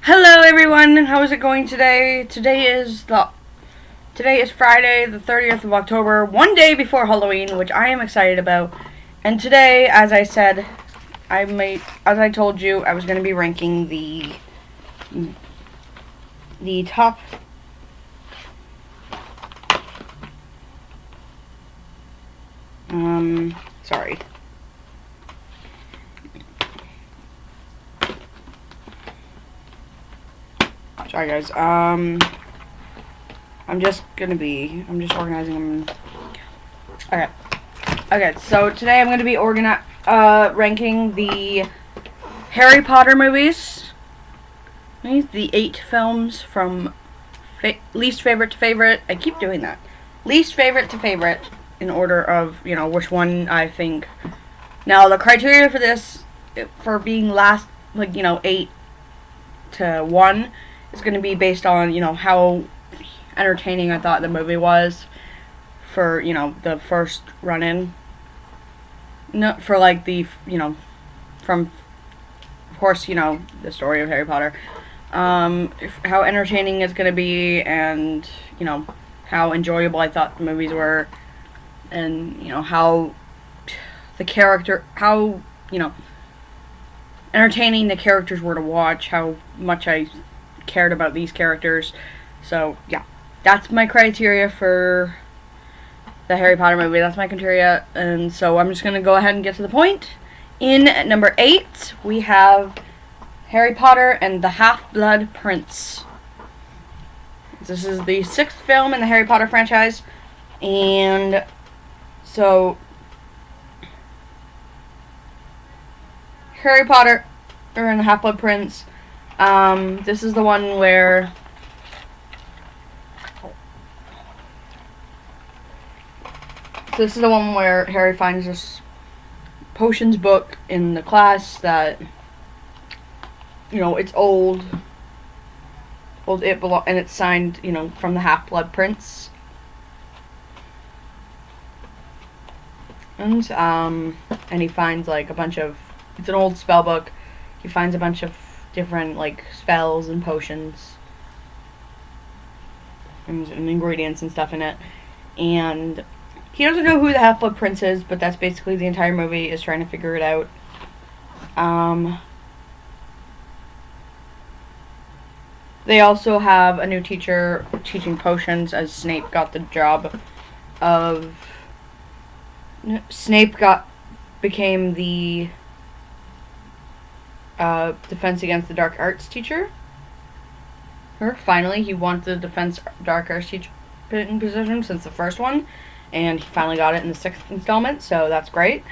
Hello everyone, how is it going today? Today is Friday, the 30th of October, one day before Halloween, which I am excited about. And today, as I said, as I told you, I was going to be ranking the top sorry. Sorry guys. I'm just organizing them. Okay. Okay, so today I'm going to be ranking the Harry Potter movies. The 8 films from least favorite to favorite. I keep doing that. Least favorite to favorite in order of, which one I think. Now, the criteria for this, for being last, 8 to 1, is going to be based on, how entertaining I thought the movie was for, the first run-in. No, for from, of course, the story of Harry Potter. How entertaining it's going to be, and, how enjoyable I thought the movies were, and, how entertaining the characters were to watch, how much I cared about these characters. So, yeah. That's my criteria for the Harry Potter movie. That's my criteria. And so I'm just going to go ahead and get to the point. In number 8, we have Harry Potter and the Half-Blood Prince. This is the 6th film in the Harry Potter franchise. And so Harry Potter and the Half-Blood Prince. This is the one where Harry finds this potions book in the class that, it's old, and it's signed, from the Half-Blood Prince. And he finds it's an old spell book. He finds a bunch of different spells and potions and ingredients and stuff in it, and he doesn't know who the Half-Blood Prince is, but that's basically the entire movie, is trying to figure it out. They also have a new teacher teaching potions, as Snape became the Defense Against the Dark Arts teacher. Finally, he wanted the Defense Dark Arts teacher position since the first one, and he finally got it in the 6th installment, so that's great.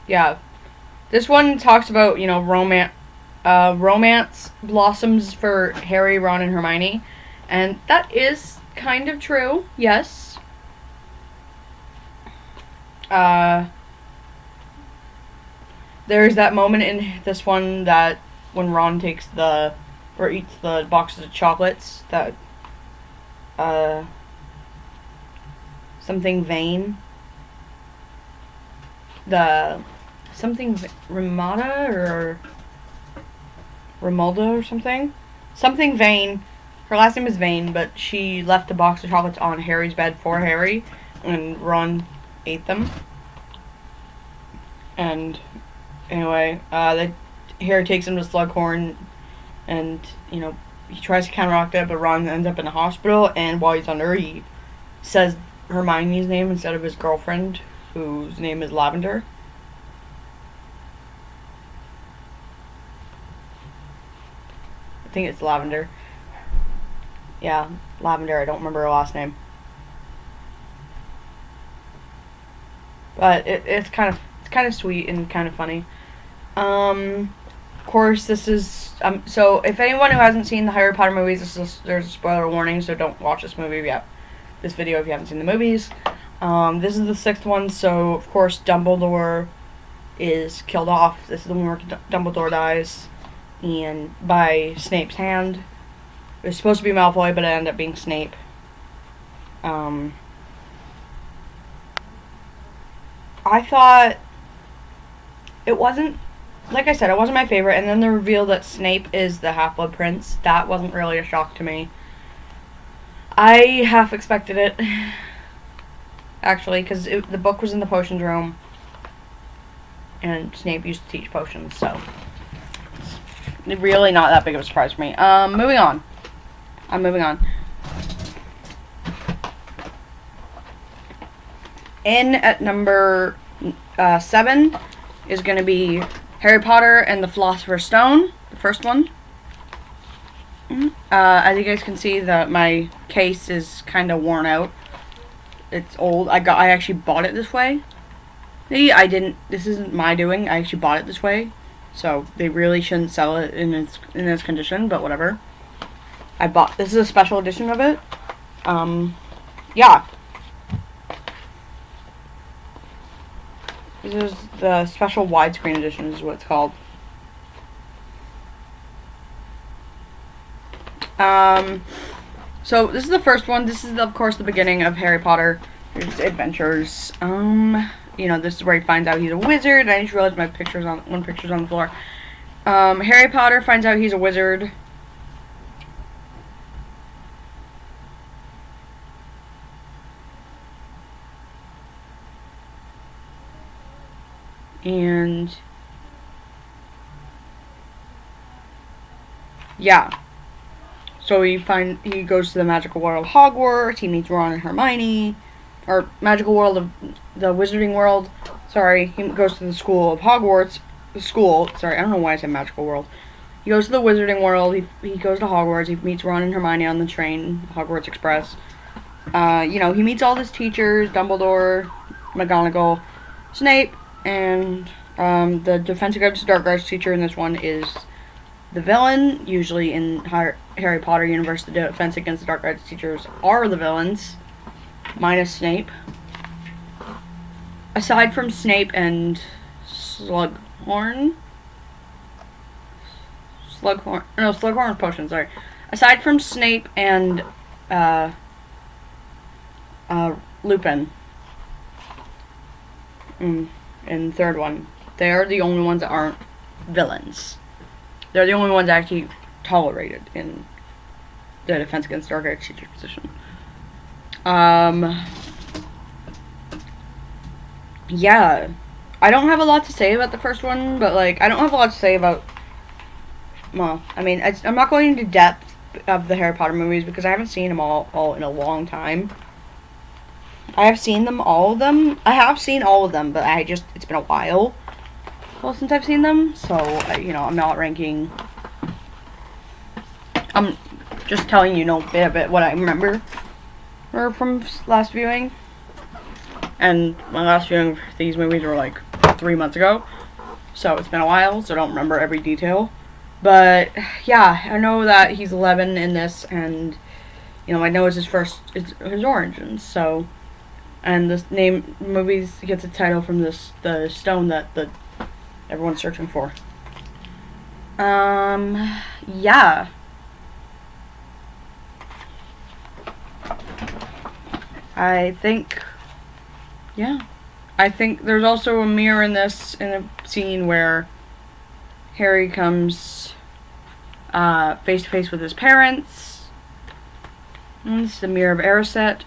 Yeah, this one talks about, romance blossoms for Harry, Ron, and Hermione, and that is kind of true, yes. There's that moment in this one that when Ron eats the boxes of chocolates that, something Vane, Ramada or Romalda or something Vane. Her last name is Vane, but she left a box of chocolates on Harry's bed for Harry, and Ron ate them. And anyway, Harry takes him to Slughorn, and he tries to counteract it, but Ron ends up in a hospital. And while he's under, he says Hermione's name instead of his girlfriend, whose name is Lavender. I think it's Lavender. Yeah, Lavender. I don't remember her last name. But it's kind of sweet and kind of funny. Of course, this is so if anyone who hasn't seen the Harry Potter movies, there's a spoiler warning, so don't watch this video if you haven't seen the movies. This is the 6th one, so of course Dumbledore is killed off. This is the one where Dumbledore dies, and by Snape's hand. It was supposed to be Malfoy, but it ended up being Snape. I thought it wasn't, like I said, it wasn't my favorite. And then the reveal that Snape is the Half-Blood Prince, that wasn't really a shock to me. I half expected it, actually, because the book was in the potions room, and Snape used to teach potions, so it's really not that big of a surprise for me. Moving on. I'm moving on. In at number 7 is going to be Harry Potter and the Philosopher's Stone, the first one. As you guys can see, my case is kind of worn out. It's old. I actually bought it this way. See, this isn't my doing. I actually bought it this way. So they really shouldn't sell it in its condition, but whatever. This is a special edition of it. Yeah. This is the special widescreen edition is what it's called. So this is the first one. This is, of course, the beginning of Harry Potter, his adventures. This is where he finds out he's a wizard. I just realized my picture's on the floor. Harry Potter finds out he's a wizard. And yeah. So he goes to the magical world of Hogwarts. He meets Ron and Hermione, or magical world of the Wizarding World. Sorry, he goes to the school of Hogwarts. Sorry, I don't know why I said magical world. He goes to the Wizarding World. He goes to Hogwarts. He meets Ron and Hermione on the train, Hogwarts Express. He meets all his teachers: Dumbledore, McGonagall, Snape, and the Defense Against the Dark Arts teacher in this one is the villain. Usually in Harry Potter universe, the Defense Against the Dark Arts teachers are the villains, minus Snape. Aside from Snape and Slughorn's potion, sorry. Aside from Snape and Lupin in the third one, they're the only ones that aren't villains. They're the only ones actually tolerated in the Defense Against Dark Arts teacher position. Yeah. I don't have a lot to say about the first one, but, I don't have a lot to say about... Well, I'm not going into depth of the Harry Potter movies because I haven't seen them all in a long time. I have seen all of them, but it's been a while since I've seen them, so, I'm not ranking. I'm just telling you, a bit what I remember from last viewing. And my last viewing of these movies were 3 months ago, so it's been a while, so I don't remember every detail. But yeah, I know that he's 11 in this, and I know it's his origins. So, and this movies gets a title from the stone that everyone's searching for. Yeah. I think there's also a mirror in a scene where Harry comes face to face with his parents. And this is the Mirror of Erised.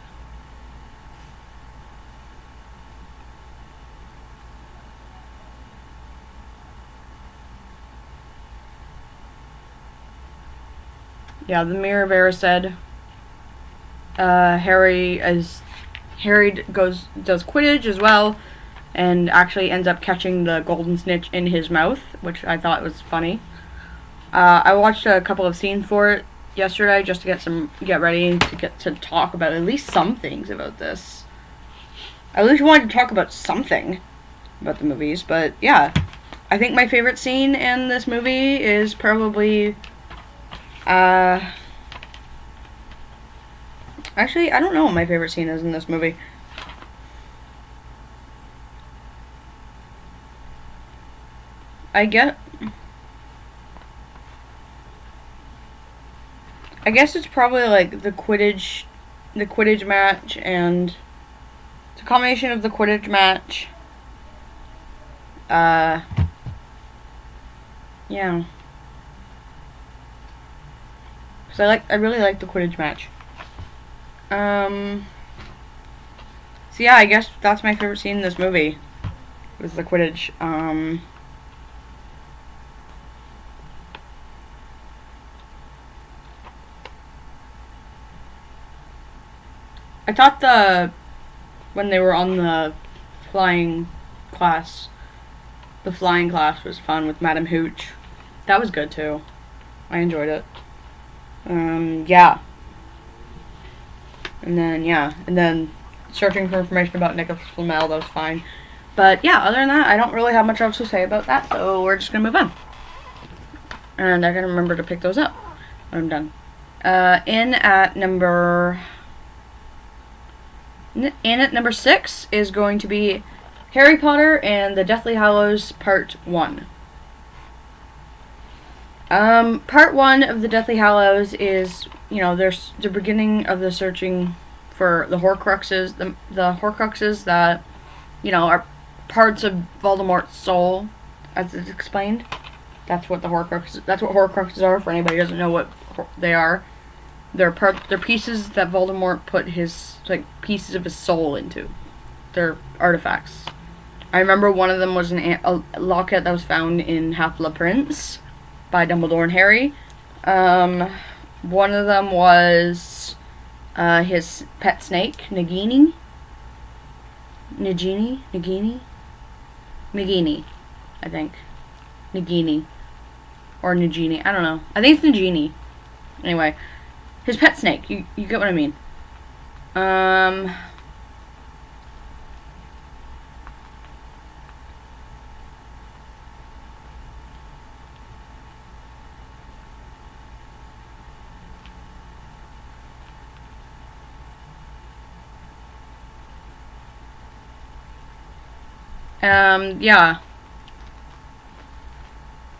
Yeah, the Mirror of Erised. Harry does Quidditch as well, and actually ends up catching the golden snitch in his mouth, which I thought was funny. I watched a couple of scenes for it yesterday just to get ready to talk about at least some things about this. I at least wanted to talk about something about the movies, but yeah. I think my favorite scene in this movie is probably actually, I don't know what my favorite scene is in this movie. I guess it's probably the Quidditch match, and it's a combination of the Quidditch match Yeah. So I really like the Quidditch match. So yeah, I guess that's my favorite scene in this movie. Was the Quidditch. I thought when they were on flying class, the flying class was fun with Madam Hooch. That was good too. I enjoyed it. Yeah. And then searching for information about Nicholas Flamel, that was fine. But yeah, other than that, I don't really have much else to say about that, so we're just gonna move on. And I gotta remember to pick those up when I'm done. In at number 6 is going to be Harry Potter and the Deathly Hallows Part 1. Part 1 of the Deathly Hallows is, there's the beginning of the searching for the Horcruxes, the Horcruxes that, are parts of Voldemort's soul, as it's explained. That's what Horcruxes are, for anybody who doesn't know what they are. They're pieces that Voldemort put pieces of his soul into. They're artifacts. I remember one of them was a locket that was found in Half-Blood Prince by Dumbledore and Harry. One of them was his pet snake, Nagini, I think. Nagini. Or Nagini, I don't know. I think it's Nagini. Anyway, his pet snake, you get what I mean. Yeah.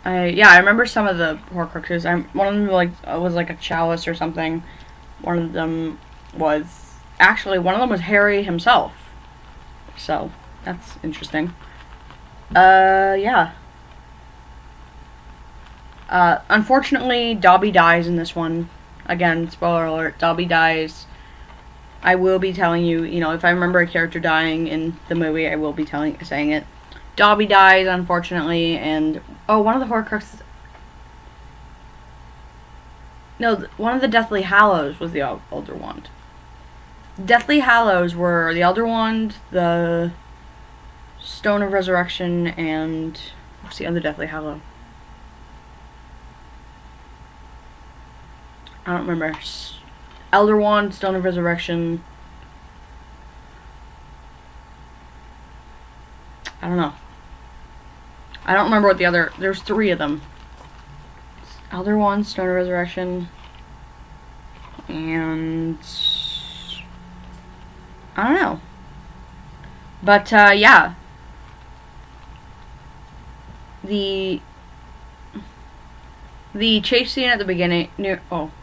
I remember some of the Horcruxes. One of them was like a chalice or something. One of them was Harry himself. So that's interesting. Yeah. Unfortunately, Dobby dies in this one. Again, spoiler alert. Dobby dies. I will be telling you, if I remember a character dying in the movie, I will be saying it. Dobby dies, unfortunately, and one of the Horcruxes. No, one of the Deathly Hallows was the Elder Wand. Deathly Hallows were the Elder Wand, the Stone of Resurrection, and what's the other Deathly Hallow? I don't remember. Elder Wand, Stone of Resurrection. I don't know. I don't remember what the other. There's 3 of them. Elder Wand, Stone of Resurrection, and I don't know. But yeah, the chase scene at the beginning,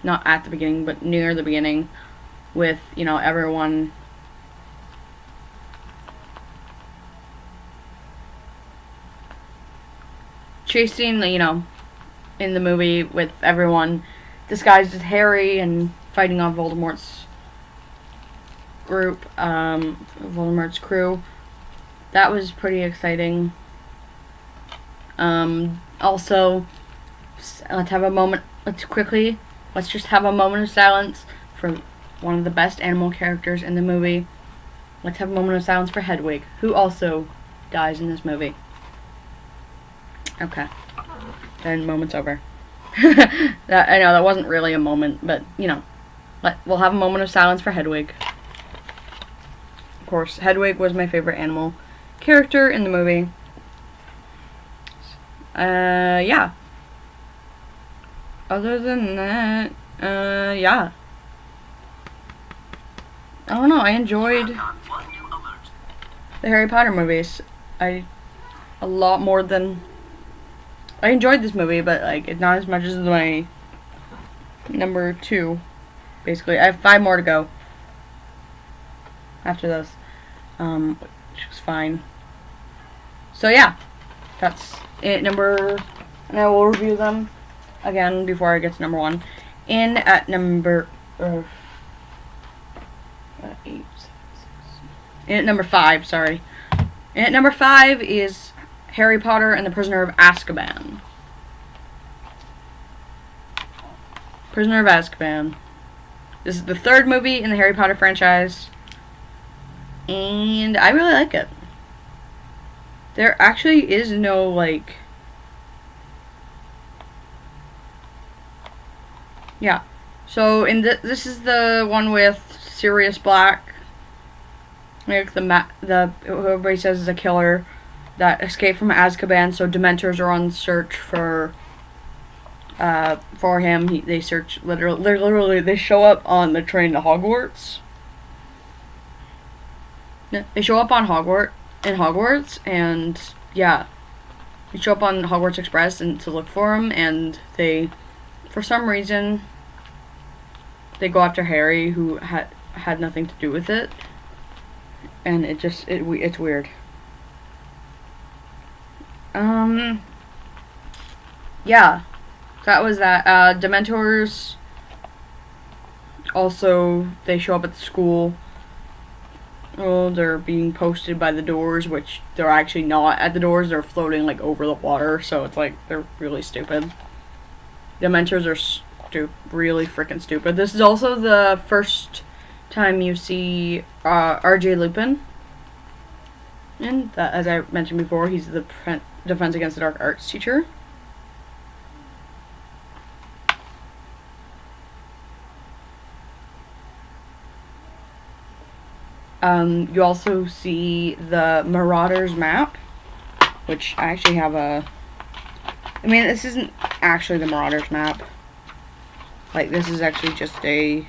not at the beginning, but near the beginning, with everyone. Chase scene, in the movie with everyone disguised as Harry and fighting off Voldemort's group, Voldemort's crew. That was pretty exciting. Also, let's just have a moment of silence for one of the best animal characters in the movie. Let's have a moment of silence for Hedwig, who also dies in this movie. Okay. Then moment's over. I know that wasn't really a moment, but we'll have a moment of silence for Hedwig. Of course, Hedwig was my favorite animal character in the movie. Yeah. Other than that, yeah. I don't know. I enjoyed the Harry Potter movies. A lot more than. I enjoyed this movie, but it's not as much as my number 2. Basically, I have 5 more to go after this, which was fine. So yeah, That's it. And I will review them again before I get to number 1. In at number 5, sorry. In at number 5 is Harry Potter and the Prisoner of Azkaban. Prisoner of Azkaban. This is the 3rd movie in the Harry Potter franchise, and I really like it. There actually is no, like... Yeah. So, this is the one with Sirius Black. Like, everybody says is a killer that escaped from Azkaban, so Dementors are on search for him. They search, literally, they show up on the train to Hogwarts. They show up on Hogwarts, and yeah, they show up on Hogwarts Express and to look for him, and they, for some reason, they go after Harry, who had nothing to do with it, and it's weird. Yeah, that was that. Dementors, also, they show up at the school. Oh, they're being posted by the doors, which they're actually not at the doors. They're floating, like, over the water, so it's like, they're really stupid. Dementors are really freaking stupid. This is also the first time you see R.J. Lupin. And that, as I mentioned before, he's the Defense Against the Dark Arts teacher. You also see the Marauders map, which I actually have I mean, this isn't actually the Marauders map. Like, this is actually just a...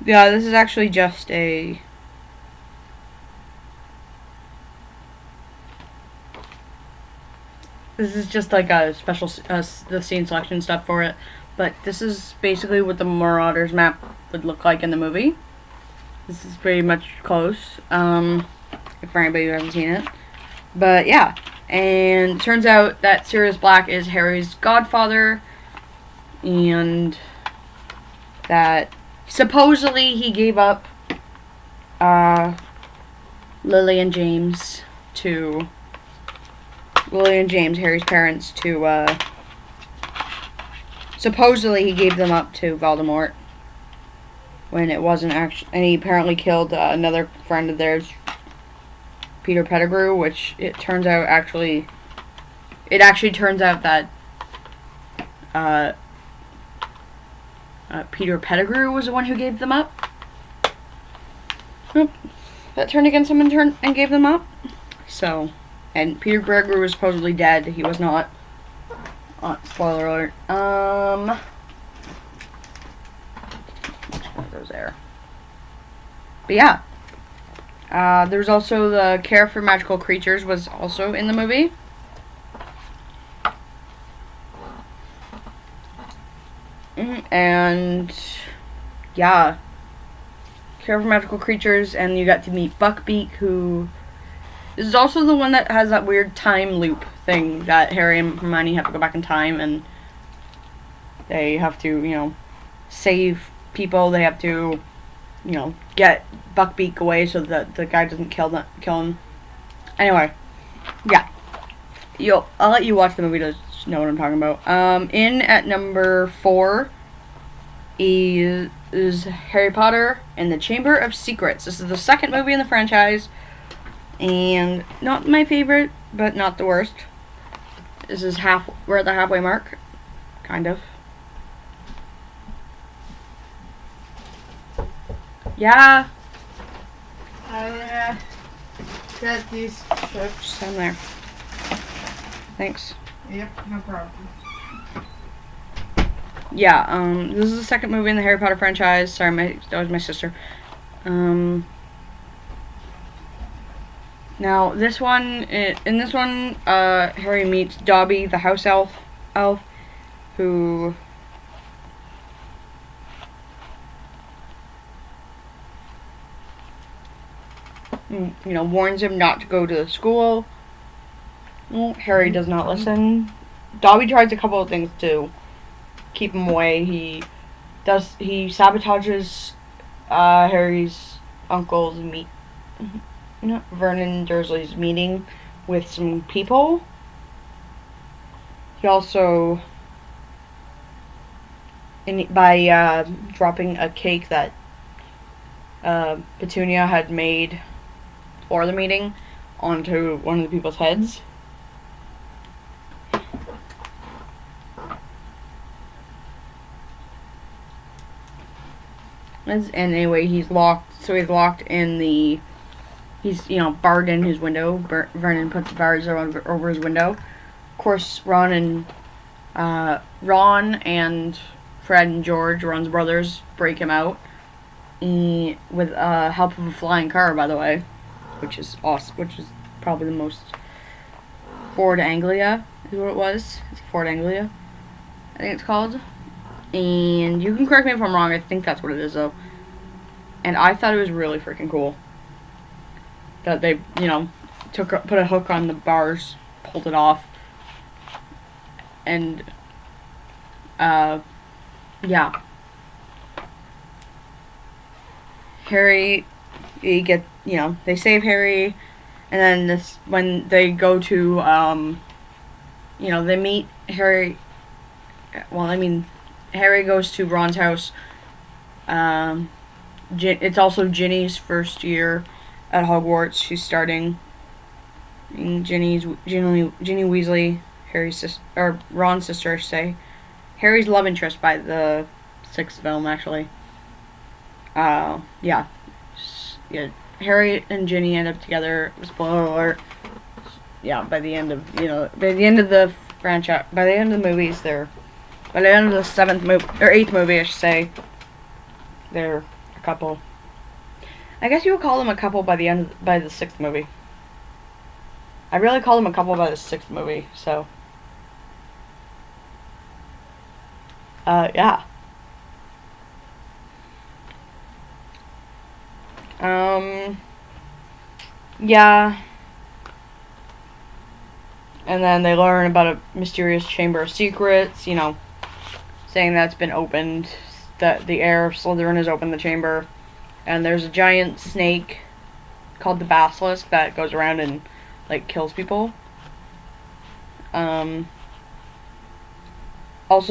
Yeah, this is actually just a... This is just like a special, the scene selection stuff for it. But this is basically what the Marauders map would look like in the movie. This is pretty much close, if for anybody who hasn't seen it. But yeah, and it turns out that Sirius Black is Harry's godfather, and that supposedly he gave up Lily and James, Harry's parents, to supposedly he gave them up to Voldemort when it wasn't actually, and he apparently killed another friend of theirs, Peter Pettigrew, which it turns out turns out that Peter Pettigrew was the one who gave them up. Nope. That turned against him and gave them up. So, and Peter Pettigrew was supposedly dead. He was not. Spoiler alert. Goes there. But yeah. There's also the Care for Magical Creatures was also in the movie. And yeah, Care for Magical Creatures, and you got to meet Buckbeak, who this is also the one that has that weird time loop thing that Harry and Hermione have to go back in time, and they have to, save people. They have to, get Buckbeak away so that the guy doesn't kill him. Anyway, yeah, I'll let you watch the movie to know what I'm talking about. In at number 4 is Harry Potter and the Chamber of Secrets. This is the second movie in the franchise, and not my favorite, but not the worst. This is we're at the halfway mark, kind of. Yeah. I got these chips. Down there. Thanks. Yep, no problem. Yeah, this is the second movie in the Harry Potter franchise. Sorry, that was my sister. Now, in this one, Harry meets Dobby, the house elf, who warns him not to go to the school. Well, Harry does not listen. Dobby tries a couple of things to keep him away. He sabotages Harry's uncle's Vernon Dursley's meeting with some people. He also, by dropping a cake that Petunia had made for the meeting onto one of the people's heads. And anyway, he's locked. So he's locked in the. He's barred in his window. Vernon puts bars over his window. Of course, Ron and Fred and George, Ron's brothers, break him out. With help of a flying car, by the way, which is awesome. Which is probably the most. Ford Anglia is what it was. It's Ford Anglia, I think it's called. And you can correct me if I'm wrong. I think that's what it is, though. And I thought it was really freaking cool that they, put a hook on the bars, pulled it off, and yeah. Harry, they save Harry, and then when they go to, they meet Harry. Well, I mean, Harry goes to Ron's house. It's also Ginny's first year at Hogwarts. She's starting. Ginny Weasley, Ron's sister, I should say. Harry's love interest by the 6th film, actually. Yeah. Harry and Ginny end up together. Spoiler alert. Yeah, by the end of the franchise, by the end of the movies, by the end of the 7th movie, or 8th movie, I should say, they're a couple. I guess you would call them a couple by the 6th movie. I really call them a couple by the 6th movie, so. Yeah. Yeah. And then they learn about a mysterious chamber of secrets, saying that it's been opened, that the heir of Slytherin has opened the chamber, and there's a giant snake called the Basilisk that goes around and, kills people. Also,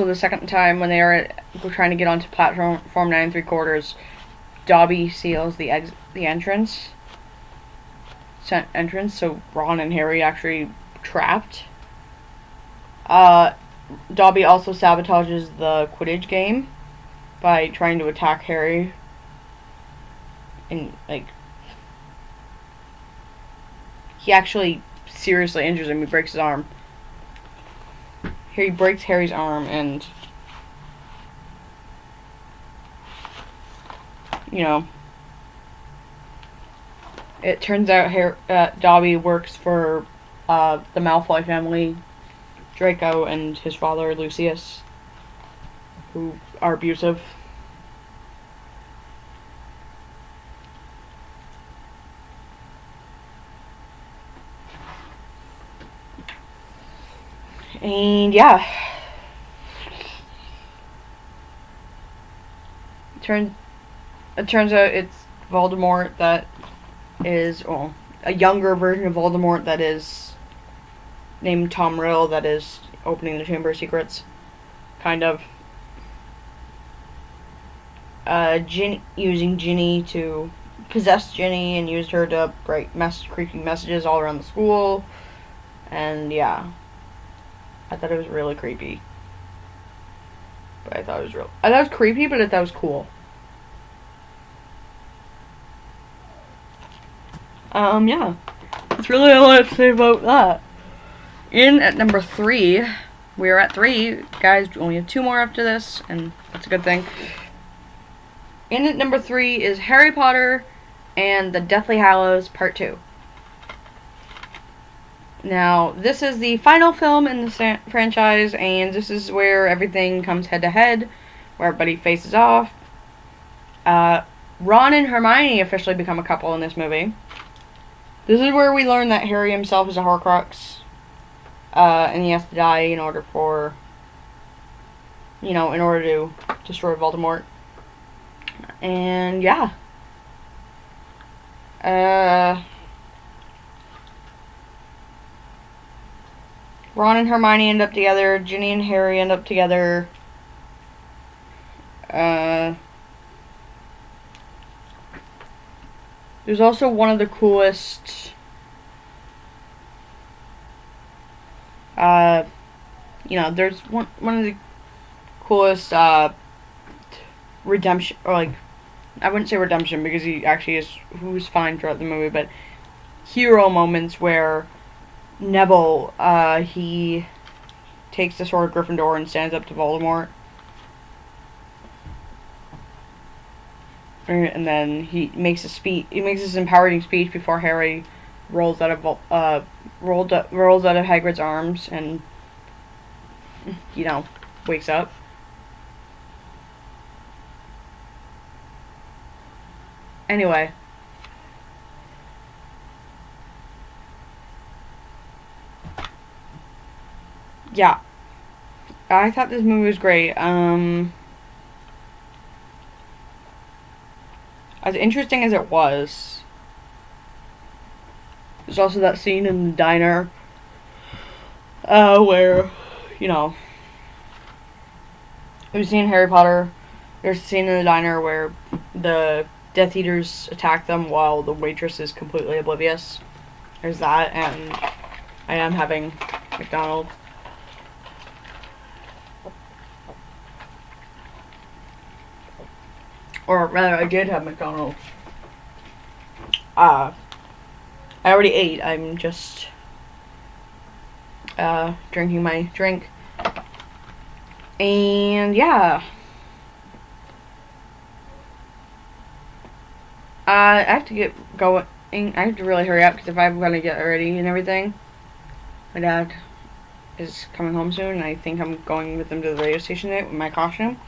the second time when they are trying to get onto platform 9 3/4, Dobby seals the entrance, so Ron and Harry actually trapped. Dobby also sabotages the Quidditch game by trying to attack Harry. And, he actually seriously injures him. He breaks his arm. He breaks Harry's arm, and it turns out Dobby works for the Malfoy family, Draco and his father Lucius, who are abusive. And yeah, it turns out it's Voldemort that is, a younger version of Voldemort that is named Tom Riddle that is opening the Chamber of Secrets, kind of. Using Ginny to possess Ginny and used her to write creepy messages all around the school, and yeah. I thought it was really creepy. But I thought it was creepy, but I thought it was cool. Yeah. That's really all I have to say about that. In at number 3, we are at 3. Guys, we only have 2 more after this, and that's a good thing. In at number 3 is Harry Potter and the Deathly Hallows Part 2. Now, this is the final film in the franchise, and this is where everything comes head to head, where everybody faces off. Ron and Hermione officially become a couple in this movie. This is where we learn that Harry himself is a Horcrux, and he has to die in order to destroy Voldemort. And yeah. Ron and Hermione end up together. Ginny and Harry end up together. There's also one of the coolest there's one of the coolest redemption, or like, I wouldn't say redemption because he actually is who's fine throughout the movie, but hero moments where Neville he takes the sword of Gryffindor and stands up to Voldemort. And then he makes a speech. He makes this empowering speech before Harry rolls out of Hagrid's arms and wakes up. Anyway, yeah, I thought this movie was great. As interesting as it was, there's also that scene in the diner where, we've seen Harry Potter. There's a scene in the diner where the Death Eaters attack them while the waitress is completely oblivious. There's that, and I am having McDonald's. Or rather, I did have McDonald's. I already ate. I'm just drinking my drink. And yeah. I have to get going. I have to really hurry up because if I'm going to get ready and everything, my dad is coming home soon, and I think I'm going with him to the radio station today with my costume.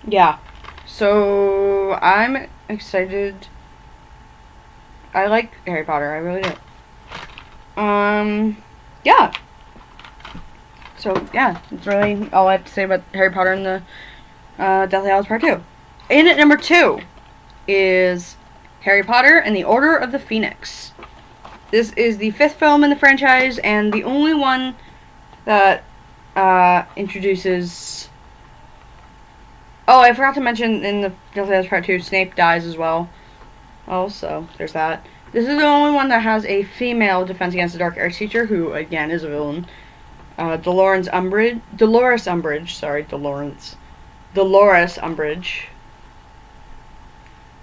Yeah, so I'm excited. I like Harry Potter, I really do. Yeah. So, yeah, that's really all I have to say about Harry Potter and the Deathly Hallows Part 2. In at number 2 is Harry Potter and the Order of the Phoenix. This is the 5th film in the franchise and the only one that introduces... Oh, I forgot to mention in the Deathly Hallows Part 2, Snape dies as well. Also, there's that. This is the only one that has a female Defense Against the Dark Arts teacher, who, again, is a villain. Dolores Umbridge.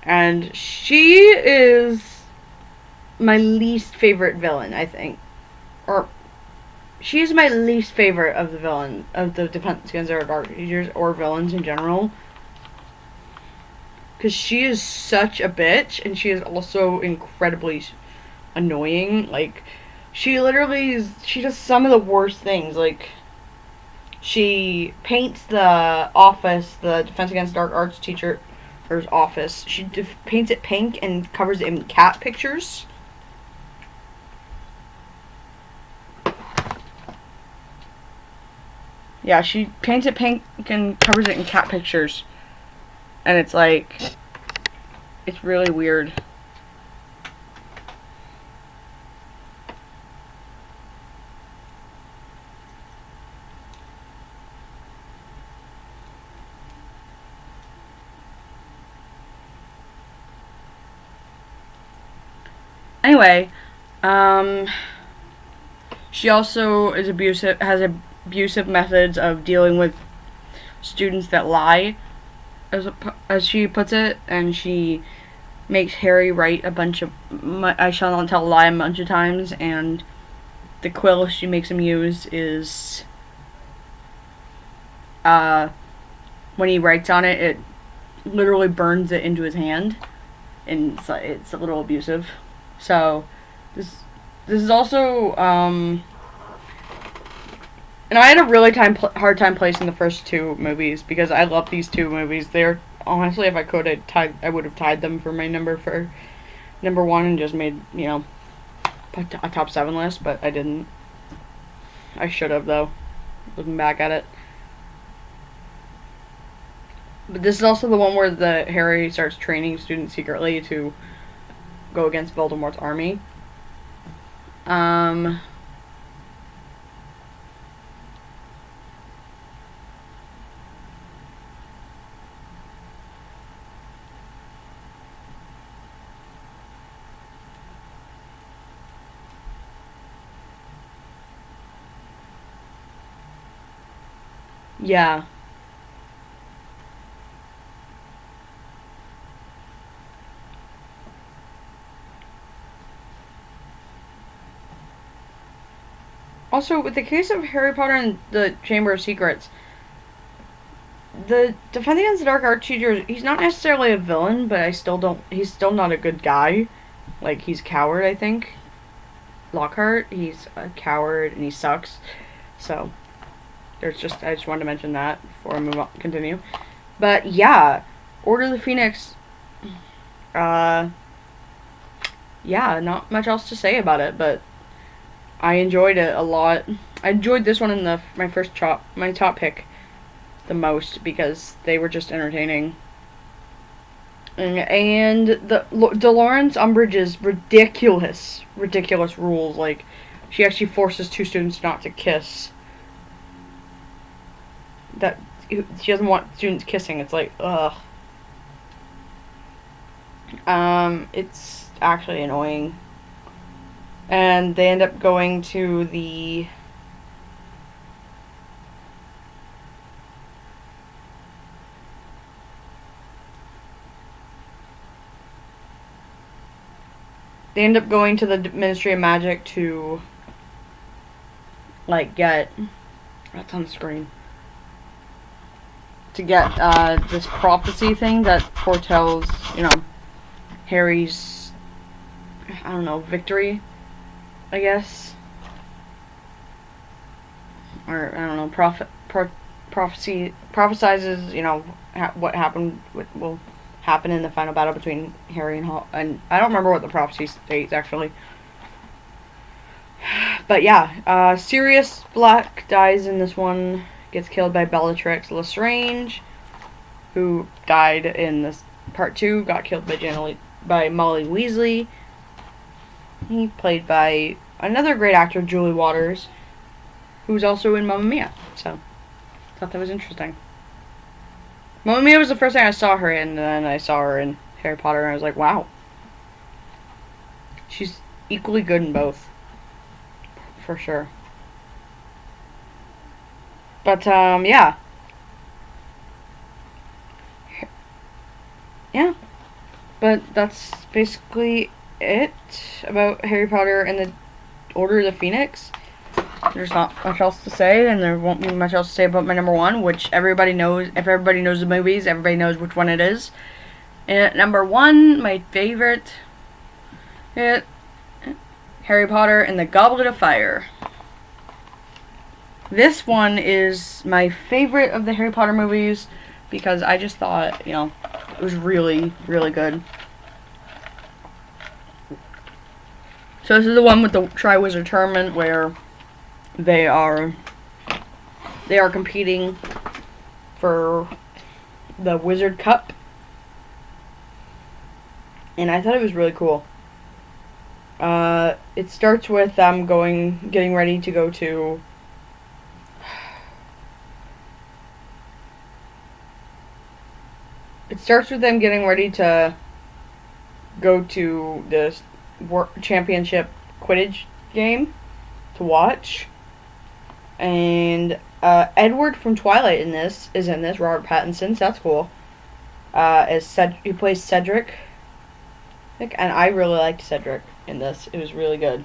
And she is my least favorite villain, I think. Or, she's my least favorite of the Defense Against the Dark Teachers, or villains in general. Because she is such a bitch, and she is also incredibly annoying. Like, she does some of the worst things. Like, she paints the Defense Against Dark Arts teacher's office. She paints it pink and covers it in cat pictures. Yeah, she paints it pink and covers it in cat pictures. And it's like, it's really weird. Anyway, she also is abusive, has abusive methods of dealing with students that lie, as she puts it, and she makes Harry write a bunch of I shall not tell a lie a bunch of times, and the quill she makes him use is when he writes on it, it literally burns it into his hand, and it's a little abusive. So this is also and I had a really hard time placing the first two movies because I love these two movies. They're honestly, if I could, I would have tied them for my number one and just made, you know, a top 7 list, but I didn't. I should have, though, looking back at it. But this is also the one where Harry starts training students secretly to go against Voldemort's army. Yeah. Also, with the case of Harry Potter and the Chamber of Secrets, the Defense Against the Dark Arts teacher, he's not necessarily a villain, but he's still not a good guy. Like, he's a coward, I think. Lockhart, he's a coward and he sucks. So, I just wanted to mention that before I continue. But yeah, Order of the Phoenix, yeah, not much else to say about it, but I enjoyed it a lot. I enjoyed this one in my top pick the most because they were just entertaining. And the Dolores Umbridge's ridiculous rules, like she actually forces 2 students not to kiss. That she doesn't want students kissing. It's like, ugh. It's actually annoying. And they end up going to the Ministry of Magic to, like, get, that's on the screen, to get this prophecy thing that foretells, you know, Harry's, I don't know, victory, I guess, or I don't know, prophecy prophesizes, you know, what will happen in the final battle between Harry and I don't remember what the prophecy states actually, but yeah, Sirius Black dies in this one, gets killed by Bellatrix Lestrange, who died in this part 2, got killed by Molly Weasley. He played by another great actor, Julie Waters, who's also in Mamma Mia. So, thought that was interesting. Mamma Mia was the first thing I saw her in, and then I saw her in Harry Potter, and I was like, wow. She's equally good in both. For sure. But, yeah. Yeah. But that's basically it about Harry Potter and the Order of the Phoenix. There's not much else to say, and there won't be much else to say about my number 1, which everybody knows. If everybody knows the movies, everybody knows which one it is. And at number 1, my favorite, Harry Potter and the Goblet of Fire. This one is my favorite of the Harry Potter movies because I just thought, you know, it was really, really good. So this is the one with the Triwizard Tournament where they are competing for the Wizard Cup, and I thought it was really cool. It starts with them getting ready to go to. It starts with them getting ready to go to this championship Quidditch game to watch. And Edward from Twilight is in this. Robert Pattinson, so that's cool. He plays Cedric, and I really liked Cedric in this. It was really good.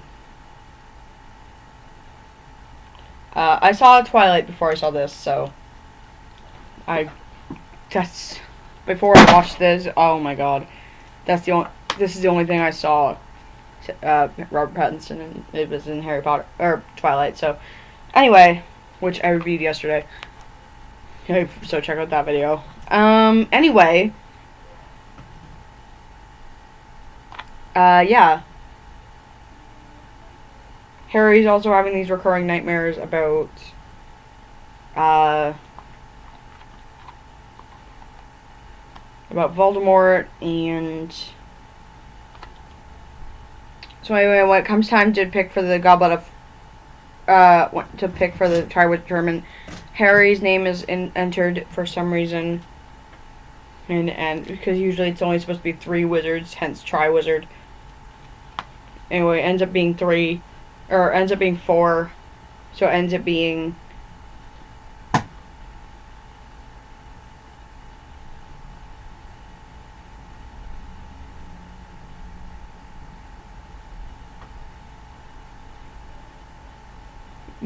I saw Twilight before I saw this, so that's before I watched this. Oh my god, this is the only thing I saw. Robert Pattinson, and it was in Harry Potter or Twilight. So anyway, which I reviewed yesterday. So check out that video. Anyway. Yeah. Harry's also having these recurring nightmares about, Voldemort, and so anyway, when it comes time to pick for the Goblet of, to pick for the Triwizard Tournament, Harry's name is entered for some reason, and because usually it's only supposed to be 3 wizards, hence Triwizard. Anyway, it ends up being 3, or ends up being 4, so it ends up being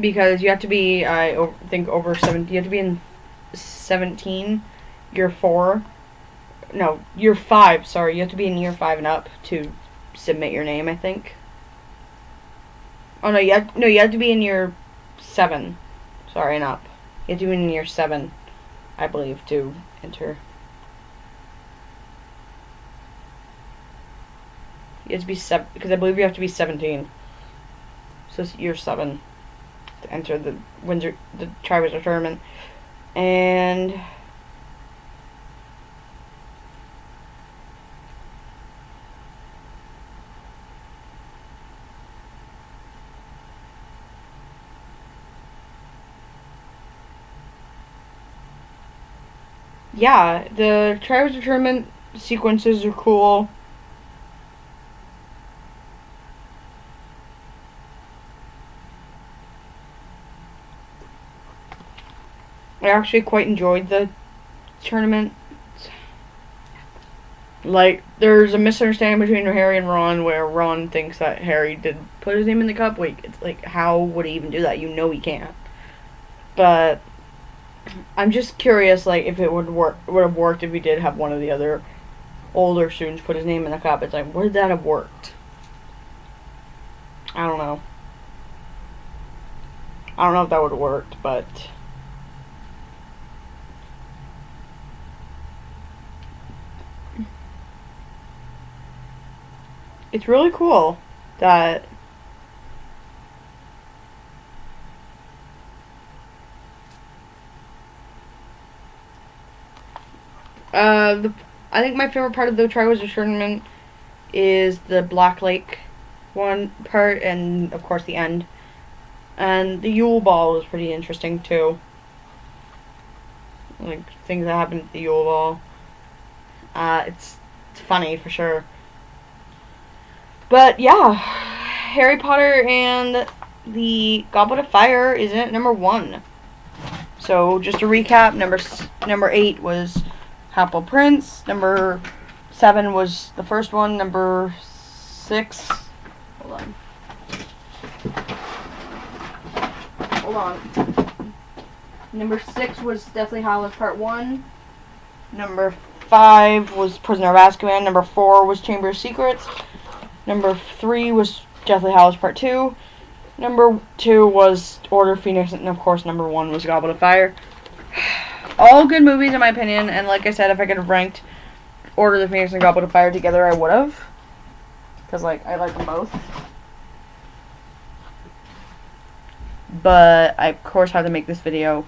because you have to be, I think, over 7. You have to be in 17, year 4. No, year 5. Sorry, you have to be in year 5 and up to submit your name, I think. Oh no, you have to be in year 7. Sorry, and up. You have to be in year 7, I believe, to enter. You have to be 7 because I believe you have to be 17. So it's year 7 to enter the Triwizard Tournament. And yeah, the Triwizard Tournament sequences are cool. I actually quite enjoyed the tournament. Like, there's a misunderstanding between Harry and Ron where Ron thinks that Harry did put his name in the cup. Wait, it's like, how would he even do that? You know he can't. But I'm just curious, like, if it would have worked if he did have one of the other older students put his name in the cup. It's like, would that have worked? I don't know. I don't know if that would have worked, but it's really cool that I think my favorite part of the Triwizard Tournament is the Black Lake one part, and of course the end. And the Yule Ball was pretty interesting too. Like, things that happen at the Yule Ball. It's funny for sure. But yeah, Harry Potter and the Goblet of Fire is at number 1. So just to recap, number 8 was Half-Blood Prince. Number 7 was the first one. Number 6. Hold on. Number 6 was Deathly Hallows Part 1. Number 5 was Prisoner of Azkaban. Number 4 was Chamber of Secrets. Number 3 was Deathly Hallows Part 2. Number 2 was Order of Phoenix. And, of course, number 1 was Goblet of Fire. All good movies, in my opinion. And like I said, if I could have ranked Order of the Phoenix and Goblet of Fire together, I would have. Because, like, I like them both. But I, of course, had to make this video.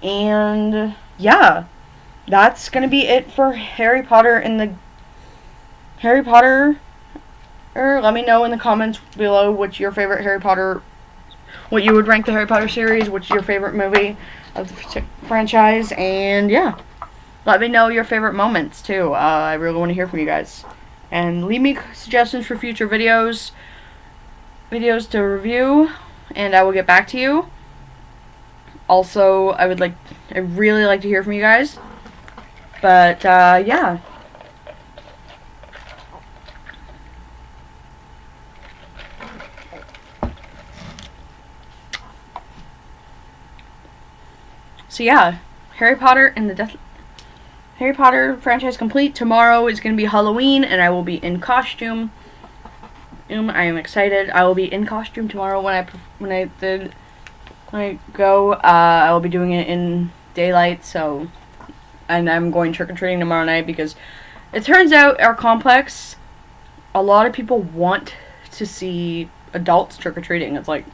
And, yeah. That's going to be it for Harry Potter and the... Harry Potter... let me know in the comments below what's your favorite Harry Potter... What you would rank the Harry Potter series. What's your favorite movie of the franchise. And, yeah. Let me know your favorite moments, too. I really want to hear from you guys. And leave me suggestions for future videos to review. And I will get back to you. Also, I really like to hear from you guys. But, yeah. So, yeah. Harry Potter franchise complete. Tomorrow is going to be Halloween, and I will be in costume. I am excited. I will be in costume tomorrow when I go. I will be doing it in daylight, so... And I'm going trick-or-treating tomorrow night because it turns out our complex, a lot of people want to see adults trick-or-treating. It's like,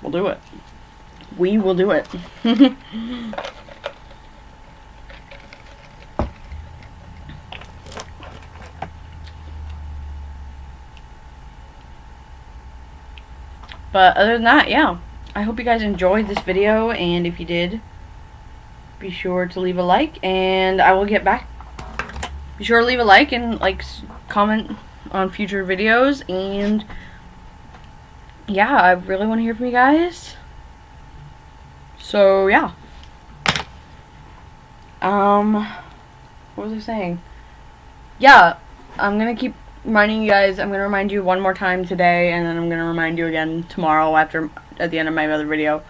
we'll do it. We will do it. But other than that, yeah. I hope you guys enjoyed this video, and if you did, be sure to leave a like, and I will get back. Be sure to leave a like and comment on future videos, and yeah, I really want to hear from you guys. So yeah. What was I saying? Yeah, I'm gonna keep reminding you guys. I'm gonna remind you one more time today, and then I'm gonna remind you again tomorrow at the end of my other video.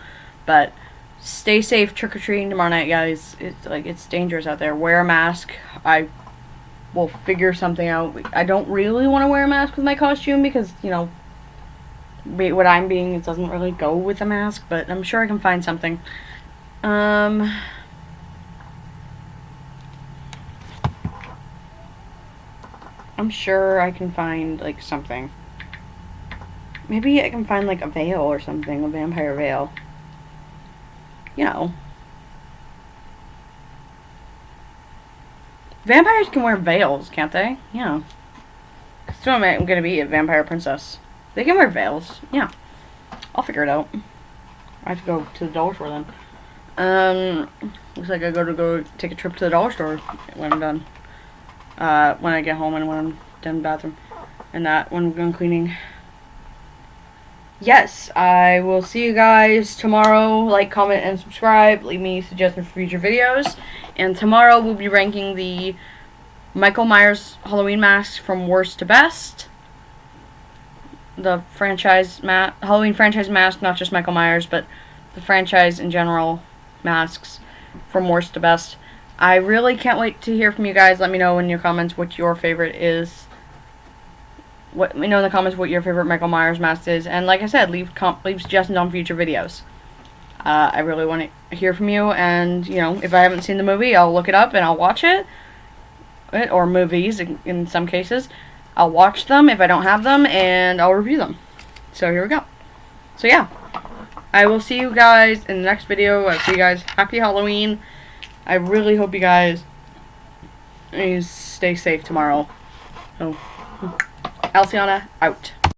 But stay safe trick-or-treating tomorrow night, guys. It's dangerous out there. Wear a mask. I will figure something out. I don't really want to wear a mask with my costume because, you know, what I'm being, it doesn't really go with a mask, but I'm sure I can find something. I'm sure I can find, something. Maybe I can find, a veil or something, a vampire veil. You know. Vampires can wear veils, can't they? Yeah. So I'm gonna be a vampire princess. They can wear veils. Yeah. I'll figure it out. I have to go to the dollar store then. Looks like I go take a trip to the dollar store when I'm done. When I get home and when I'm done the bathroom. And when I'm done cleaning. Yes, I will see you guys tomorrow. Like, comment, and subscribe. Leave me suggestions for future videos. And tomorrow we'll be ranking the Michael Myers Halloween masks from worst to best. The Halloween franchise mask, not just Michael Myers, but the franchise in general masks from worst to best. I really can't wait to hear from you guys. Let me know in your comments what your favorite is. Let me know in the comments what your favorite Michael Myers mask is. And like I said, leave suggestions on future videos. I really want to hear from you. And, you know, if I haven't seen the movie, I'll look it up and I'll watch it. Or movies, in some cases. I'll watch them if I don't have them, and I'll review them. So here we go. So yeah, I will see you guys in the next video. I'll see you guys. Happy Halloween. I really hope you guys stay safe tomorrow. So, Alciana, out.